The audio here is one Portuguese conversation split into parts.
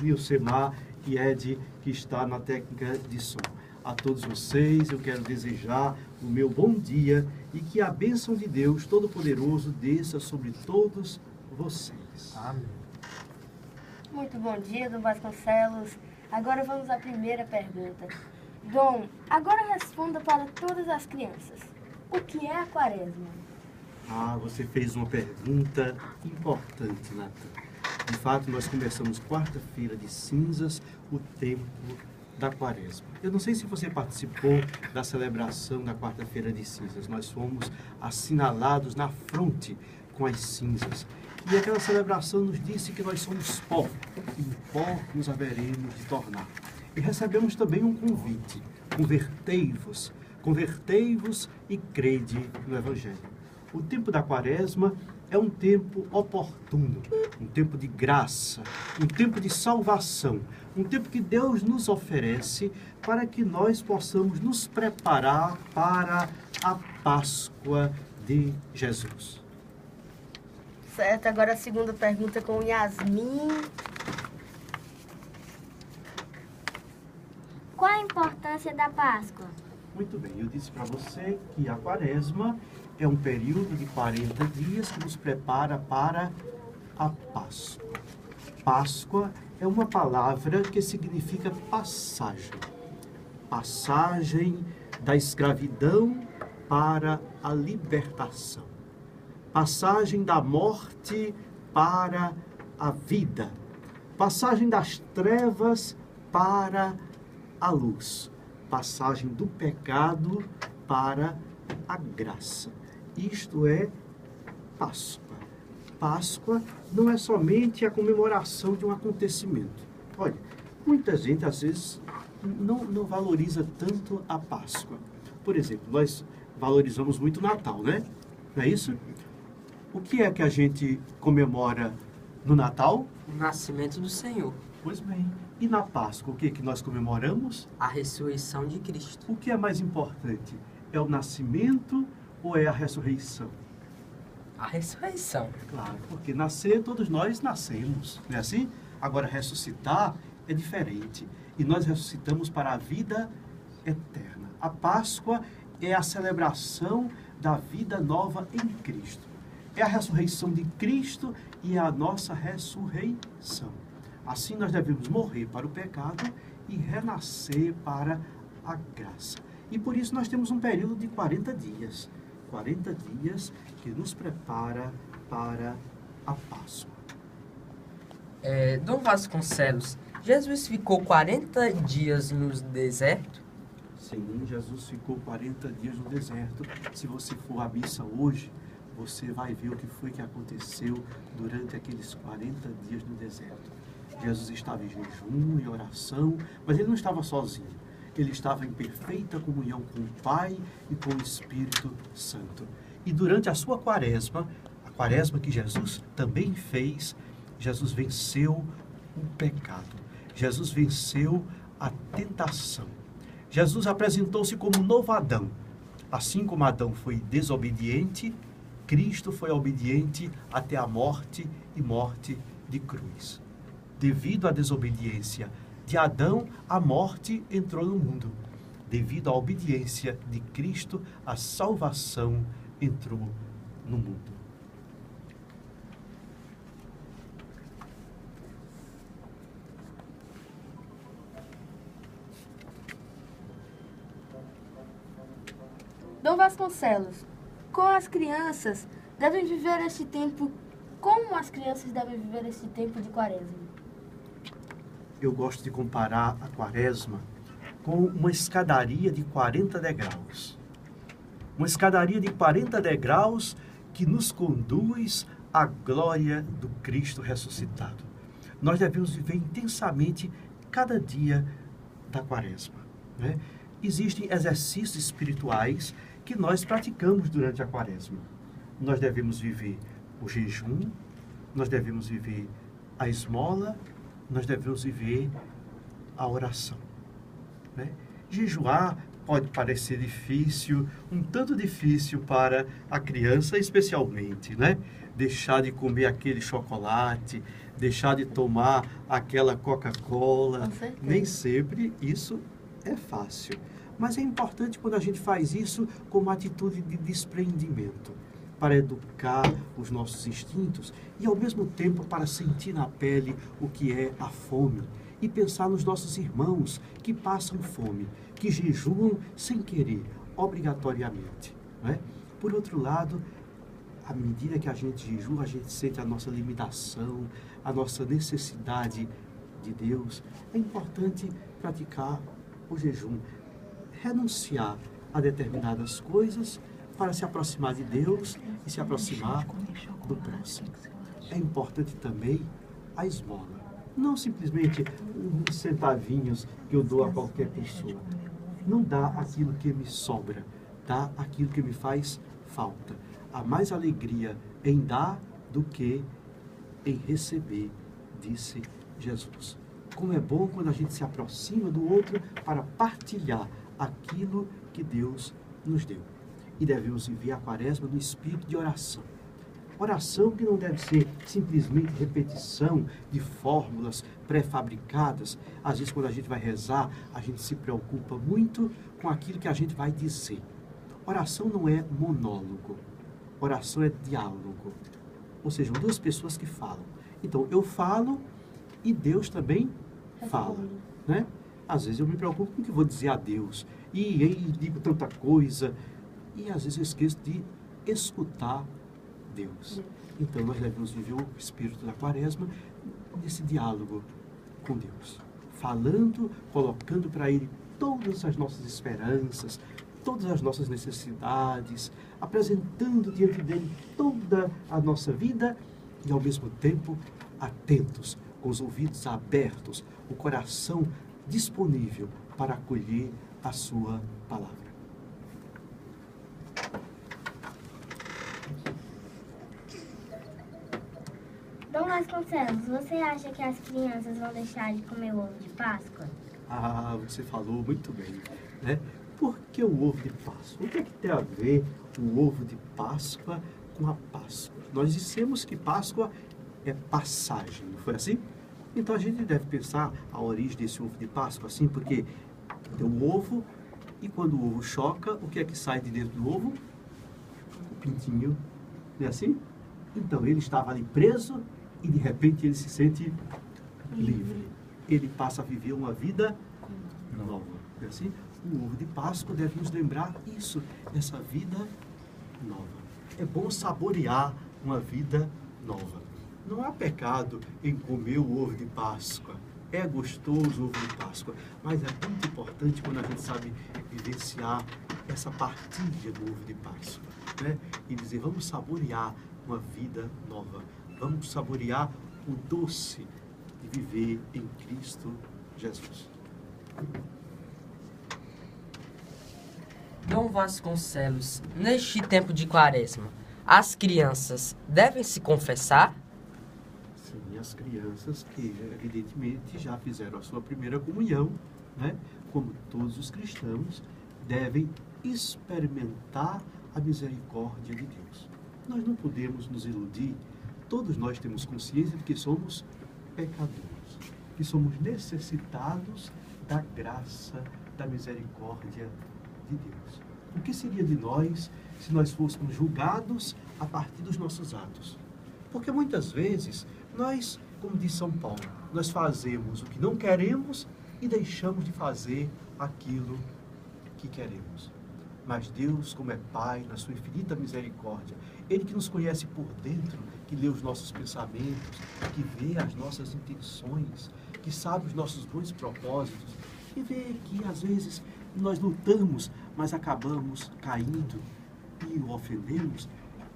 Nilcemar e Ed, que está na técnica de som. A todos vocês, eu quero desejar o meu bom dia e que a bênção de Deus Todo-Poderoso desça sobre todos vocês. Amém. Muito bom dia, Dom Vasconcelos. Agora vamos à primeira pergunta. Dom, agora responda para todas as crianças. O que é a quaresma? Você fez uma pergunta importante, Nathan. De fato, nós começamos quarta-feira de cinzas, o tempo da quaresma. Eu não sei se você participou da celebração da quarta-feira de cinzas. Nós fomos assinalados na fronte com as cinzas. E aquela celebração nos disse que nós somos pó, e em pó nos haveremos de tornar. E recebemos também um convite: convertei-vos, convertei-vos e crede no Evangelho. O tempo da quaresma é um tempo oportuno, um tempo de graça, um tempo de salvação, um tempo que Deus nos oferece para que nós possamos nos preparar para a Páscoa de Jesus. Certo, agora a segunda pergunta com Yasmin. Qual a importância da Páscoa? Muito bem, eu disse para você que a quaresma é um período de 40 dias que nos prepara para a Páscoa. Páscoa é uma palavra que significa passagem. Passagem da escravidão para a libertação. Passagem da morte para a vida. Passagem das trevas para a luz. Passagem do pecado para a graça. Isto é Páscoa. Páscoa não é somente a comemoração de um acontecimento. Olha, muita gente às vezes não valoriza tanto a Páscoa. Por exemplo, nós valorizamos muito o Natal, né? Não é isso? O que é que a gente comemora no Natal? O nascimento do Senhor. Pois bem. E na Páscoa, o que é que nós comemoramos? A ressurreição de Cristo. O que é mais importante? É o nascimento ou é a ressurreição? A ressurreição. Claro, porque nascer, todos nós nascemos, não é assim? Agora, ressuscitar é diferente. E nós ressuscitamos para a vida eterna. A Páscoa é a celebração da vida nova em Cristo. É a ressurreição de Cristo e é a nossa ressurreição. Assim nós devemos morrer para o pecado e renascer para a graça. E por isso nós temos um período de 40 dias. 40 dias que nos prepara para a Páscoa. Dom Vasconcelos, Jesus ficou 40 dias no deserto? Sim, Jesus ficou 40 dias no deserto. Se você for à missa hoje, você vai ver o que foi que aconteceu durante aqueles 40 dias no deserto. Jesus estava em jejum, em oração, mas ele não estava sozinho. Ele estava em perfeita comunhão com o Pai e com o Espírito Santo. E durante a sua quaresma, a quaresma que Jesus também fez, Jesus venceu o pecado. Jesus venceu a tentação. Jesus apresentou-se como novo Adão. Assim como Adão foi desobediente, Cristo foi obediente até a morte e morte de cruz. Devido à desobediência de Adão, a morte entrou no mundo. Devido à obediência de Cristo, a salvação entrou no mundo. Dom Vasconcelos, como as crianças devem viver este tempo de quaresma? Eu gosto de comparar a quaresma com uma escadaria de 40 degraus. Uma escadaria de 40 degraus que nos conduz à glória do Cristo ressuscitado. Nós devemos viver intensamente cada dia da quaresma, né? Existem exercícios espirituais que nós praticamos durante a quaresma. Nós devemos viver o jejum, nós devemos viver a esmola, nós devemos viver a oração, né? Jejuar pode parecer difícil, um tanto difícil para a criança especialmente, né? Deixar de comer aquele chocolate, deixar de tomar aquela Coca-Cola. Com certeza. Nem sempre isso é fácil. Mas é importante quando a gente faz isso com uma atitude de desprendimento, para educar os nossos instintos e, ao mesmo tempo, para sentir na pele o que é a fome e pensar nos nossos irmãos que passam fome, que jejuam sem querer, obrigatoriamente. Não é? Por outro lado, à medida que a gente jejua, a gente sente a nossa limitação, a nossa necessidade de Deus. É importante praticar o jejum, renunciar a determinadas coisas para se aproximar de Deus e se aproximar do próximo. É importante também a esmola. Não simplesmente uns centavinhos que eu dou a qualquer pessoa. Não dá aquilo que me sobra, dá aquilo que me faz falta. Há mais alegria em dar do que em receber, disse Jesus. Como é bom quando a gente se aproxima do outro para partilhar aquilo que Deus nos deu. E devemos viver a quaresma no espírito de oração. Oração que não deve ser simplesmente repetição de fórmulas pré-fabricadas. Às vezes, quando a gente vai rezar, a gente se preocupa muito com aquilo que a gente vai dizer. Oração não é monólogo. Oração é diálogo. Ou seja, duas pessoas que falam. Então, eu falo e Deus também fala. Né? Às vezes eu me preocupo com o que vou dizer a Deus. E digo tanta coisa. E às vezes eu esqueço de escutar Deus. Então nós devemos viver o espírito da quaresma nesse diálogo com Deus. Falando, colocando para Ele todas as nossas esperanças, todas as nossas necessidades, apresentando diante dele toda a nossa vida e ao mesmo tempo atentos, com os ouvidos abertos, o coração disponível para acolher a sua palavra. Dom Vasconcelos, você acha que as crianças vão deixar de comer o ovo de Páscoa? Ah, você falou muito bem, né? Por que o ovo de Páscoa? O que é que tem a ver o ovo de Páscoa com a Páscoa? Nós dissemos que Páscoa é passagem, não foi assim? Então a gente deve pensar a origem desse ovo de Páscoa assim, porque tem o ovo e quando o ovo choca, o que é que sai de dentro do ovo? O pintinho, não é assim? Então ele estava ali preso e de repente ele se sente livre. Ele passa a viver uma vida nova, não é assim? O ovo de Páscoa deve nos lembrar isso, essa vida nova. É bom saborear uma vida nova. Não há pecado em comer o ovo de Páscoa. É gostoso o ovo de Páscoa, mas é muito importante quando a gente sabe vivenciar essa partilha do ovo de Páscoa, né? E dizer, vamos saborear uma vida nova. Vamos saborear o doce de viver em Cristo Jesus. Dom Vasconcelos, neste tempo de quaresma, as crianças devem se confessar? Sim, as crianças que, evidentemente, já fizeram a sua primeira comunhão, né? Como todos os cristãos, devem experimentar a misericórdia de Deus. Nós não podemos nos iludir, todos nós temos consciência de que somos pecadores, que somos necessitados da graça, da misericórdia de Deus. O que seria de nós se nós fôssemos julgados a partir dos nossos atos? Porque muitas vezes nós, como diz São Paulo, nós fazemos o que não queremos e deixamos de fazer aquilo que queremos. Mas Deus, como é Pai, na sua infinita misericórdia, Ele que nos conhece por dentro, que lê os nossos pensamentos, que vê as nossas intenções, que sabe os nossos bons propósitos, e vê que às vezes nós lutamos, mas acabamos caindo e o ofendemos,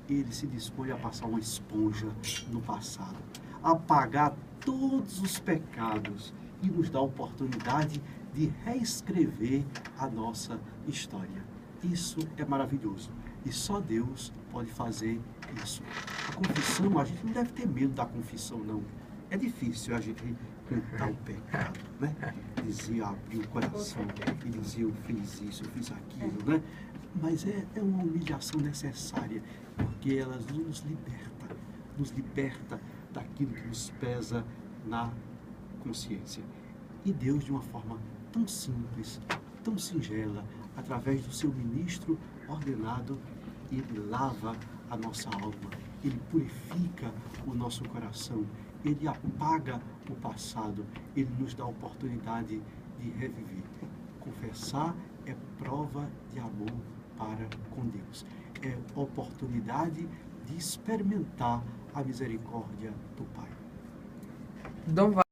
Ele se dispõe a passar uma esponja no passado, a apagar todos os pecados e nos dá a oportunidade de reescrever a nossa história. Isso é maravilhoso e só Deus pode fazer isso. A confissão, a gente não deve ter medo da confissão, não. É difícil a gente enfrentar o pecado, né? Dizer, abrir o coração e dizer, eu fiz isso, eu fiz aquilo, né? Mas é uma humilhação necessária, porque ela nos liberta aquilo que nos pesa na consciência. E Deus, de uma forma tão simples, tão singela, através do seu ministro ordenado, ele lava a nossa alma, ele purifica o nosso coração, ele apaga o passado, ele nos dá a oportunidade de reviver. Confessar é prova de amor para com Deus. É oportunidade de experimentar a misericórdia do Pai. Dom